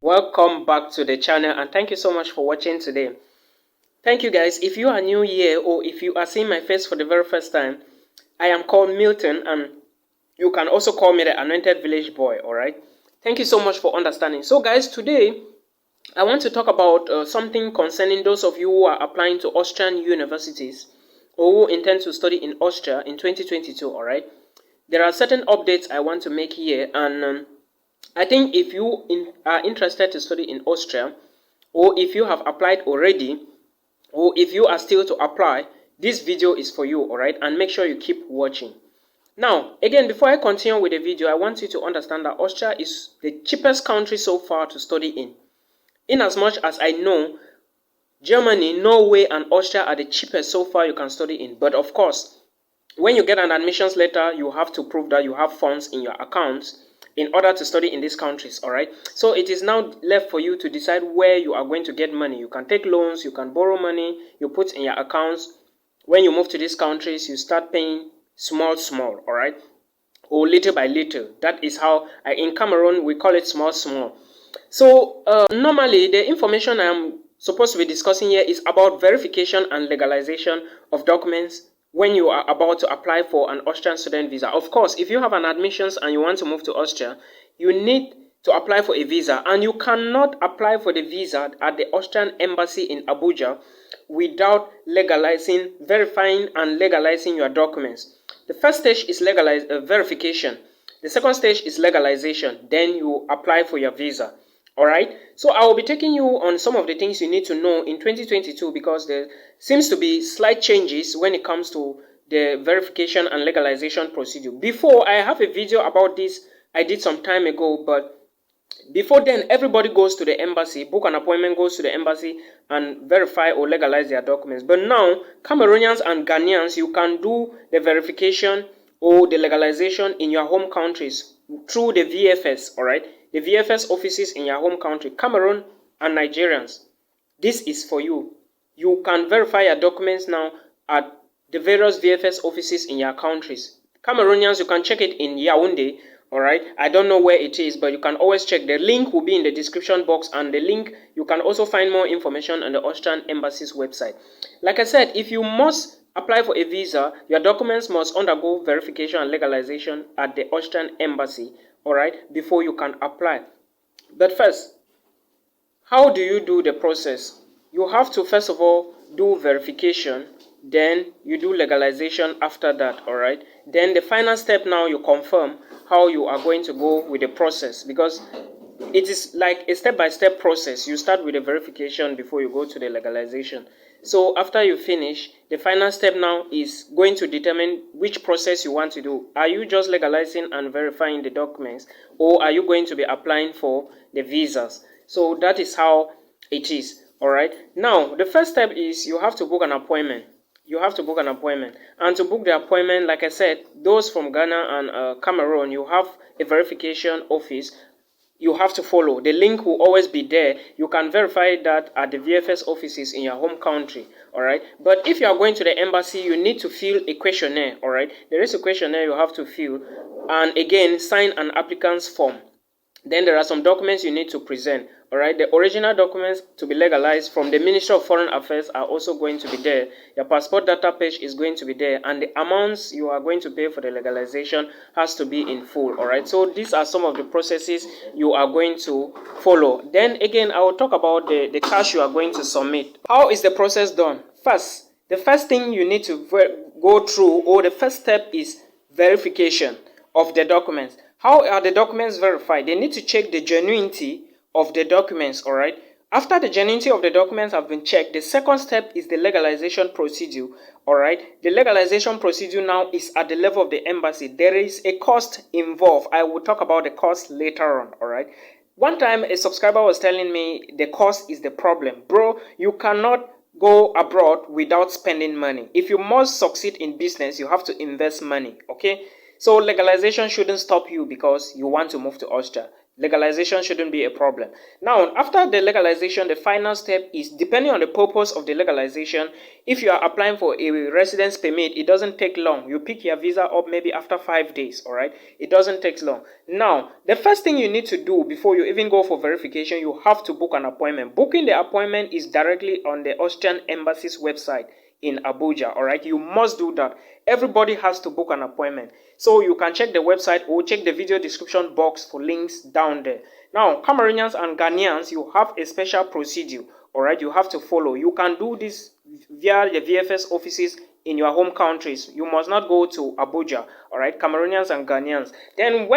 Welcome back to the channel and thank you so much for watching today. Thank you guys. If you are new here or if you are seeing my face for the very first time, I am called Milton and you can also call me the Anointed Village Boy, alright? Thank you so much for understanding. So guys, today I want to talk about something concerning those of you who are applying to Austrian universities or who intend to study in Austria in 2022, alright? There are certain updates I want to make here and I think if you are interested to study in Austria, or if you have applied already, or if you are still to apply, this video is for you, alright? And make sure you keep watching. Now, again, before I continue with the video, I want you to understand that Austria is the cheapest country so far to study in. In as much as I know, Germany, Norway, and Austria are the cheapest so far you can study in. But of course, when you get an admissions letter, you have to prove that you have funds in your accounts in order to study in these countries, all right? So it is now left for you to decide where you are going to get money. You can take loans, you can borrow money, you put in your accounts. When you move to these countries, you start paying small, all right? Or little by little. That is how, in Cameroon, we call it small. So normally, the information I'm supposed to be discussing here is about verification and legalization of documents when you are about to apply for an Austrian student visa. Of course, if you have an admissions and you want to move to Austria, you need to apply for a visa, and you cannot apply for the visa at the Austrian embassy in Abuja without verifying and legalizing your documents. The first stage is verification. The second stage is legalization. Then you apply for your visa. Alright, so I will be taking you on some of the things you need to know in 2022 because there seems to be slight changes when it comes to the verification and legalization procedure. Before, I have a video about this I did some time ago, but before then, everybody goes to the embassy, book an appointment, goes to the embassy and verify or legalize their documents. But now, Cameroonians and Ghanaians, you can do the verification or the legalization in your home countries through the VFS, alright? The VFS offices in your home country, Cameroon and Nigerians. This is for you. You can verify your documents now at the various VFS offices in your countries. Cameroonians, you can check it in Yaoundé, alright? I don't know where it is, but you can always check. The link will be in the description box, and the link, you can also find more information on the Austrian Embassy's website. Like I said, if you must apply for a visa, your documents must undergo verification and legalization at the Austrian Embassy, alright, before you can apply. But first, how do you do the process? You have to first of all do verification, then you do legalization after that, alright? Then the final step now, you confirm how you are going to go with the process, because it is like a step-by-step process. You start with the verification before you go to the legalization. So after you finish, the final step now is going to determine which process you want to do. Are you just legalizing and verifying the documents, or are you going to be applying for the visas? So that is how it is, alright? Now, the first step is you have to book an appointment. You have to book an appointment. And to book the appointment, like I said, those from Ghana and Cameroon, you have a verification office you have to follow. The link will always be there. You can verify that at the VFS offices in your home country, alright? But if you are going to the embassy, you need to fill a questionnaire, alright? There is a questionnaire you have to fill, and again, sign an applicant's form. Then there are some documents you need to present, alright? The original documents to be legalized from the Ministry of Foreign Affairs are also going to be there. Your passport data page is going to be there, and the amounts you are going to pay for the legalization has to be in full, alright? So these are some of the processes you are going to follow. Then again, I will talk about the cash you are going to submit. How is the process done? First, the first thing you need to go through, or the first step, is verification of the documents. How are the documents verified? They need to check the genuinity of the documents, alright? After the genuinity of the documents have been checked, the second step is the legalization procedure, alright? The legalization procedure now is at the level of the embassy. There is a cost involved. I will talk about the cost later on, alright? One time a subscriber was telling me the cost is the problem. Bro, you cannot go abroad without spending money. If you must succeed in business, you have to invest money, okay? So legalization shouldn't stop you because you want to move to Austria. Legalization shouldn't be a problem. Now, after the legalization, the final step is, depending on the purpose of the legalization, if you are applying for a residence permit, it doesn't take long. You pick your visa up maybe after 5 days, all right? It doesn't take long. Now, the first thing you need to do before you even go for verification, you have to book an appointment. Booking the appointment is directly on the Austrian embassy's website in Abuja, all right? You must do that. Everybody has to book an appointment. So you can check the website or check the video description box for links down there. Now, Cameroonians and Ghanaians, you have a special procedure, all right? You have to follow. You can do this via the VFS offices in your home countries. You must not go to Abuja, all right? Cameroonians and Ghanaians. Then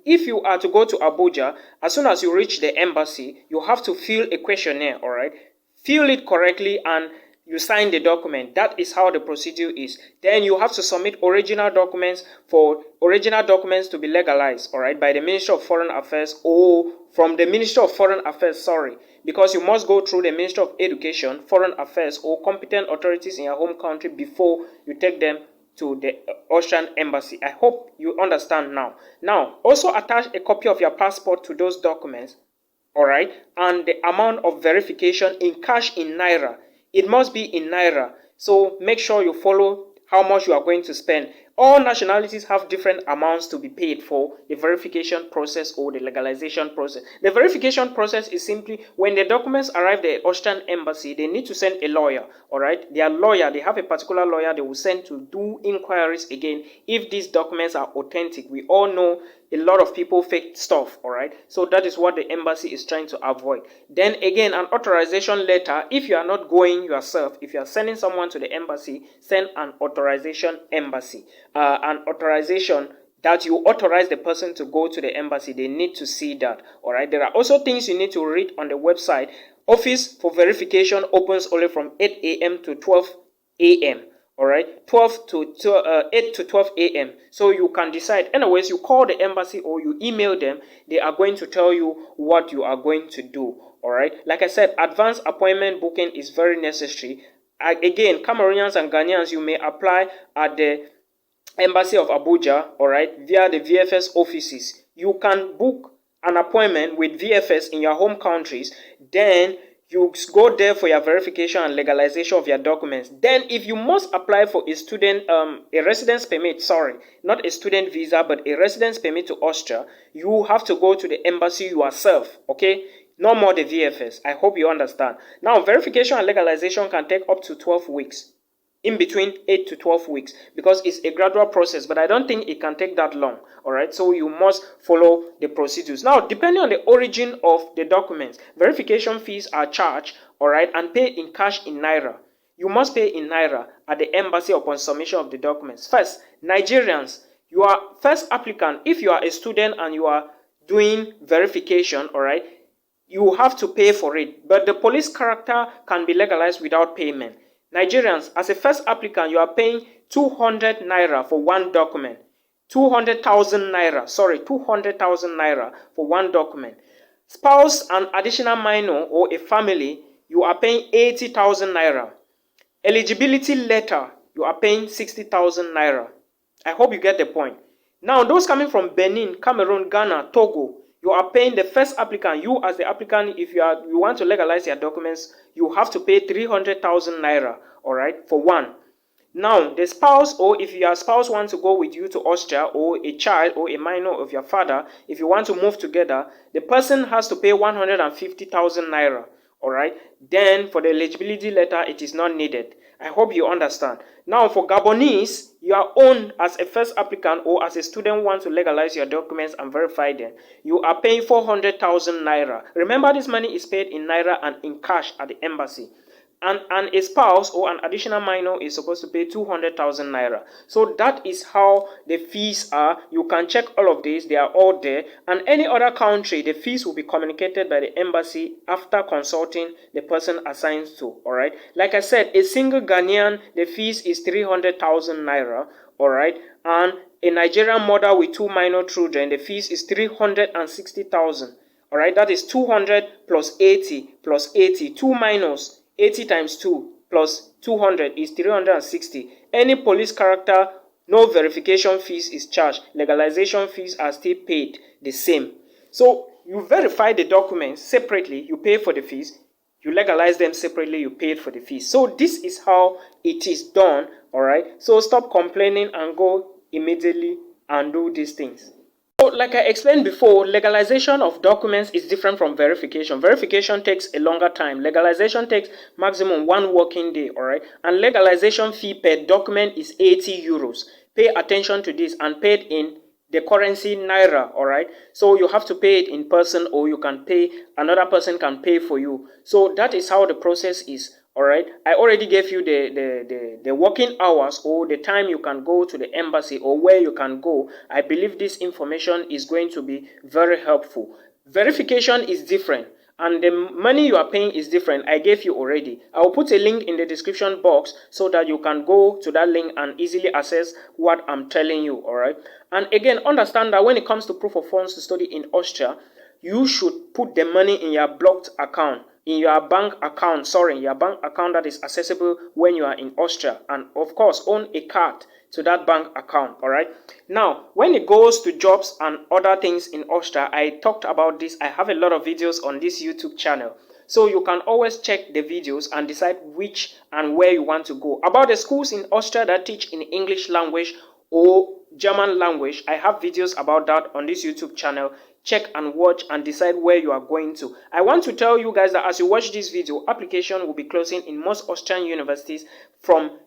if you are to go to Abuja, as soon as you reach the embassy, you have to fill a questionnaire, all right? Fill it correctly and you sign the document. That is how the procedure is. Then you have to submit original documents to be legalized, all right, by the Ministry of Foreign Affairs or from the Ministry of Foreign Affairs, sorry, because you must go through the Ministry of Education, Foreign Affairs, or competent authorities in your home country before you take them to the Austrian embassy. I hope you understand now. Now, also attach a copy of your passport to those documents, all right, and the amount of verification in cash in Naira. It must be in Naira. So make sure you follow how much you are going to spend. All nationalities have different amounts to be paid for the verification process or the legalization process. The verification process is simply when the documents arrive at the Austrian embassy, they need to send a lawyer, all right? Their lawyer, they have a particular lawyer they will send to do inquiries again if these documents are authentic. We all know a lot of people fake stuff, all right? So that is what the embassy is trying to avoid. Then again, an authorization letter. If you are not going yourself, if you are sending someone to the embassy, send an authorization embassy. An authorization that you authorize the person to go to the embassy. They need to see that, all right? There are also things you need to read on the website. Office for verification opens only from 8 a.m. to 12 a.m. All right, 8 to 12 a.m. So you can decide. Anyways, you call the embassy or you email them. They are going to tell you what you are going to do. All right, like I said, advanced appointment booking is very necessary. Again, Cameroonians and Ghanaians, you may apply at the Embassy of Abuja, all right, via the VFS offices. You can book an appointment with VFS in your home countries. Then you go there for your verification and legalization of your documents. Then if you must apply for a residence permit, sorry, not a student visa, but a residence permit to Austria, you have to go to the embassy yourself, okay? No more the VFS. I hope you understand. Now, verification and legalization can take up to 12 weeks. In between 8 to 12 weeks, because it's a gradual process, but I don't think it can take that long, all right? So you must follow the procedures. Now, depending on the origin of the documents, verification fees are charged, all right, and pay in cash in Naira. You must pay in Naira at the embassy upon submission of the documents. First, Nigerians, you are first applicant. If you are a student and you are doing verification, all right, you have to pay for it, but the police character can be legalized without payment. Nigerians, as a first applicant, you are paying 200 naira for one document. 200,000 naira, sorry, 200,000 naira for one document. Spouse and additional minor or a family, you are paying 80,000 naira. Eligibility letter, you are paying 60,000 naira. I hope you get the point. Now, those coming from Benin, Cameroon, Ghana, Togo, you are paying the first applicant. You as the applicant, if you want to legalize your documents, you have to pay 300,000 naira, all right, for one. Now, the spouse, or if your spouse wants to go with you to Austria, or a child or a minor of your father, if you want to move together, the person has to pay 150,000 naira, all right. Then for the eligibility letter, it is not needed. I hope you understand. Now, for Gabonese, you are owned as a first applicant or as a student who wants to legalize your documents and verify them. You are paying 400,000 naira. Remember, this money is paid in naira and in cash at the embassy. And a spouse or an additional minor is supposed to pay 200,000 naira. So that is how the fees are. You can check all of these. They are all there. And any other country, the fees will be communicated by the embassy after consulting the person assigned to. All right. Like I said, a single Ghanaian, the fees is 300,000 naira. All right. And a Nigerian mother with 2 minor children, the fees is 360,000. All right. That is 200 plus 80 plus 80. 2 minors. 80 times 2 plus 200 is 360. Any police character, no verification fees is charged. Legalization fees are still paid the same. So you verify the documents separately, you pay for the fees. You legalize them separately, you paid for the fees. So this is how it is done, all right? So stop complaining and go immediately and do these things. So like I explained before, legalization of documents is different from verification. Verification takes a longer time. Legalization takes maximum 1 working day, all right? And legalization fee per document is 80 euros. Pay attention to this and pay it in the currency naira, all right? So you have to pay it in person, or you can pay, another person can pay for you. So that is how the process is. All right, I already gave you the working hours, or the time you can go to the embassy, or where you can go. I believe this information is going to be very helpful. Verification is different, and the money you are paying is different. I gave you already. I will put a link in the description box so that you can go to that link and easily access what I'm telling you. All right, and again, understand that when it comes to proof of funds to study in Austria, you should put the money in your blocked account, in your bank account that is accessible when you are in Austria, and of course own a card to that bank account. All right, now when it goes to jobs and other things in Austria, I talked about this. I have a lot of videos on this YouTube channel, so you can always check the videos and decide which and where you want to go. About the schools in Austria that teach in English language or German language, I have videos about that on this YouTube channel. Check and watch and decide where you are going to. I want to tell you guys that as you watch this video, application will be closing in most Austrian universities from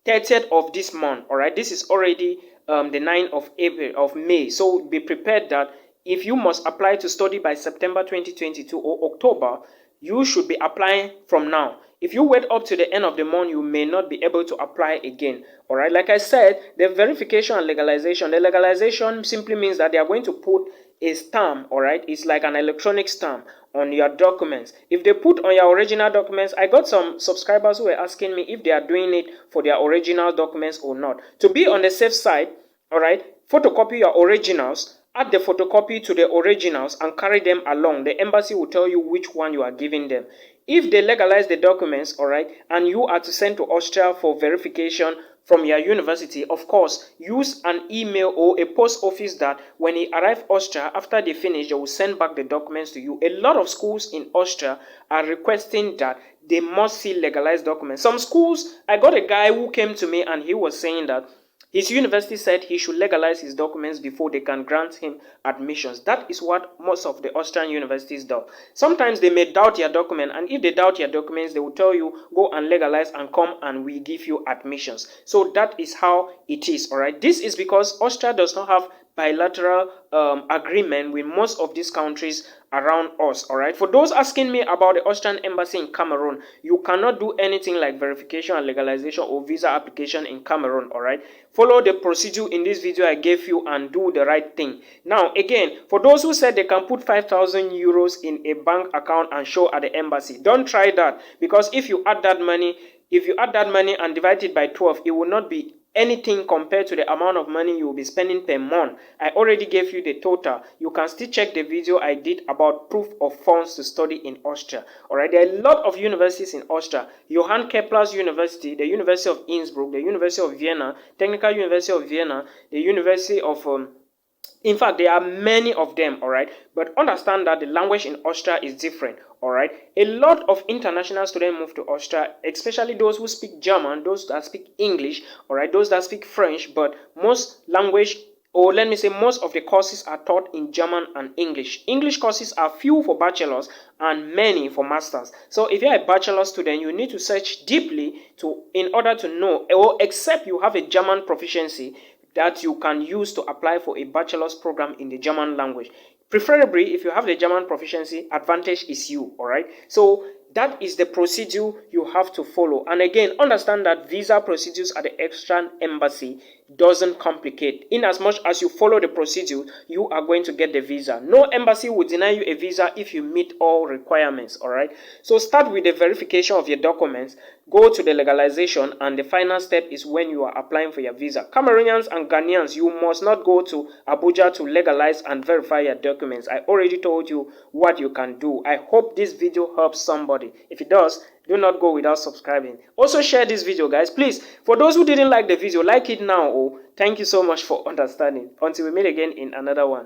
30th of this month. All right, this is already the 9th of April of May. So be prepared that if you must apply to study by September 2022 or October, you should be applying from now. If you wait up to the end of the month, you may not be able to apply again. All right, like I said, the verification and legalization. The legalization simply means that they are going to put a stamp, all right? It's like an electronic stamp on your documents. If they put on your original documents, I got some subscribers who were asking me if they are doing it for their original documents or not. To be on the safe side, all right, photocopy your originals, add the photocopy to the originals and carry them along. The embassy will tell you which one you are giving them. If they legalize the documents, all right, and you are to send to Austria for verification from your university, of course, use an email or a post office that when you arrive Austria, after they finish, they will send back the documents to you. A lot of schools in Austria are requesting that they must see legalized documents. Some schools, I got a guy who came to me and he was saying that his university said he should legalize his documents before they can grant him admissions. That is what most of the Austrian universities do. Sometimes they may doubt your document, and if they doubt your documents, they will tell you, go and legalize and come and we give you admissions. So that is how it is, all right? This is because Austria does not have bilateral agreement with most of these countries around us. All right, for those asking me about the Austrian embassy in Cameroon, you cannot do anything like verification and legalization or visa application in Cameroon. All right, follow the procedure in this video I gave you and do the right thing. Now again, for those who said they can put 5,000 euros in a bank account and show at the embassy, don't try that, because if you add that money and divide it by 12, it will not be anything compared to the amount of money you will be spending per month. I already gave you the total. You can still check the video I did about proof of funds to study in Austria. Alright, there are a lot of universities in Austria. Johann Kepler's University, the University of Innsbruck, the University of Vienna, Technical University of Vienna, the University of in fact, there are many of them, all right? But understand that the language in Austria is different, all right? A lot of international students move to Austria, especially those who speak German, those that speak English, all right? Those that speak French, but most language, or let me say most of the courses are taught in German and English. English courses are few for bachelors and many for masters. So if you're a bachelor student, you need to search deeply in order to know, or except you have a German proficiency, that you can use to apply for a bachelor's program in the German language. Preferably, if you have the German proficiency, advantage is you, all right? So that is the procedure you have to follow. And again, understand that visa procedures at the Austrian embassy doesn't complicate. In as much as you follow the procedure, you are going to get the visa. No embassy will deny you a visa if you meet all requirements, all right? So start with the verification of your documents, go to the legalization, and the final step is when you are applying for your visa. Cameroonians and Ghanaians, you must not go to Abuja to legalize and verify your documents. I already told you what you can do. I hope this video helps somebody. If it does, do not go without subscribing. Also share this video, guys. Please, for those who didn't like the video, like it now. Oh, thank you so much for understanding. Until we meet again in another one.